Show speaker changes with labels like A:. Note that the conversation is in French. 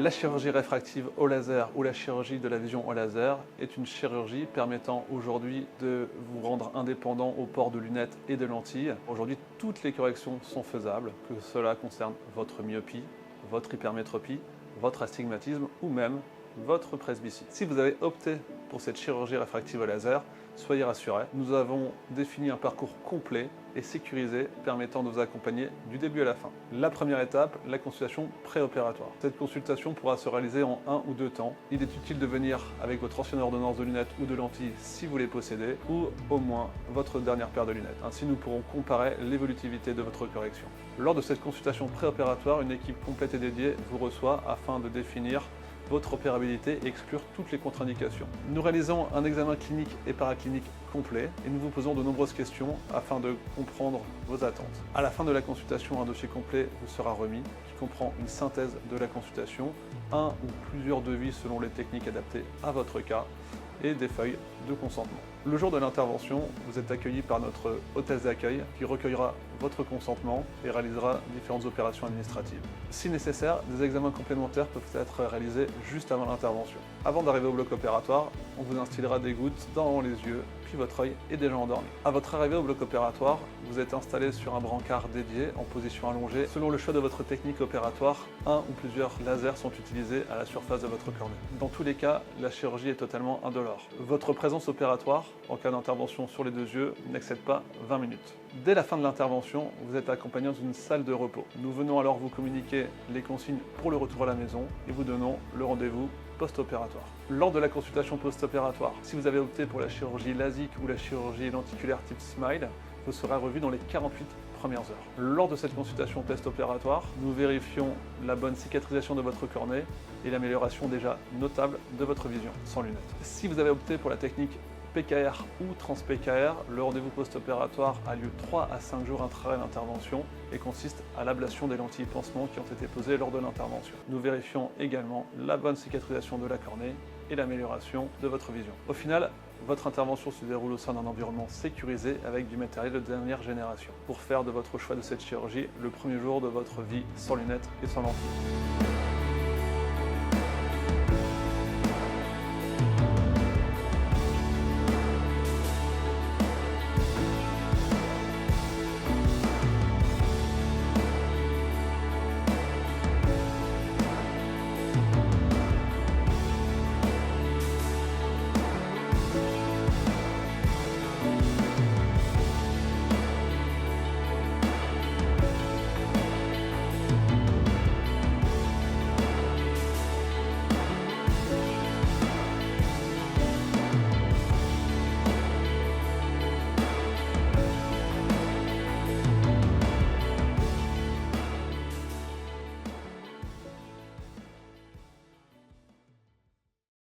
A: La chirurgie réfractive au laser ou la chirurgie de la vision au laser est une chirurgie permettant aujourd'hui de vous rendre indépendant au port de lunettes et de lentilles. Aujourd'hui, toutes les corrections sont faisables, que cela concerne votre myopie, votre hypermétropie, votre astigmatisme ou même votre presbytie. Si vous avez opté pour cette chirurgie réfractive au laser, soyez rassurés, nous avons défini un parcours complet et sécurisé permettant de vous accompagner du début à la fin. La première étape, la consultation préopératoire. Cette consultation pourra se réaliser en 1 ou 2 temps. Il est utile de venir avec votre ancienne ordonnance de lunettes ou de lentilles si vous les possédez, ou au moins votre dernière paire de lunettes. Ainsi, nous pourrons comparer l'évolutivité de votre correction. Lors de cette consultation préopératoire, une équipe complète et dédiée vous reçoit afin de définir votre opérabilité et exclure toutes les contre-indications. Nous réalisons un examen clinique et paraclinique complet et nous vous posons de nombreuses questions afin de comprendre vos attentes. À la fin de la consultation, un dossier complet vous sera remis qui comprend une synthèse de la consultation, un ou plusieurs devis selon les techniques adaptées à votre cas et des feuilles de consentement. Le jour de l'intervention, vous êtes accueilli par notre hôtesse d'accueil qui recueillera votre consentement et réalisera différentes opérations administratives. Si nécessaire, des examens complémentaires peuvent être réalisés juste avant l'intervention. Avant d'arriver au bloc opératoire, on vous instillera des gouttes dans les yeux, puis votre œil est déjà endormi. À votre arrivée au bloc opératoire, vous êtes installé sur un brancard dédié en position allongée. Selon le choix de votre technique opératoire, un ou plusieurs lasers sont utilisés à la surface de votre cornée. Dans tous les cas, la chirurgie est totalement indolore. Votre présence opératoire, en cas d'intervention sur les 2 yeux, n'excède pas 20 minutes. Dès la fin de l'intervention, vous êtes accompagné dans une salle de repos. Nous venons alors vous communiquer les consignes pour le retour à la maison et vous donnons le rendez-vous post-opératoire. Lors de la consultation post-opératoire, si vous avez opté pour la chirurgie LASIK ou la chirurgie lenticulaire type SMILE, vous serez revu dans les 48 premières heures. Lors de cette consultation post-opératoire, nous vérifions la bonne cicatrisation de votre cornée et l'amélioration déjà notable de votre vision sans lunettes. Si vous avez opté pour la technique PKR ou trans-PKR, le rendez-vous post-opératoire a lieu 3 à 5 jours après l'intervention et consiste à l'ablation des lentilles pansement qui ont été posées lors de l'intervention. Nous vérifions également la bonne cicatrisation de la cornée et l'amélioration de votre vision. Au final, votre intervention se déroule au sein d'un environnement sécurisé avec du matériel de dernière génération pour faire de votre choix de cette chirurgie le premier jour de votre vie sans lunettes et sans lentilles.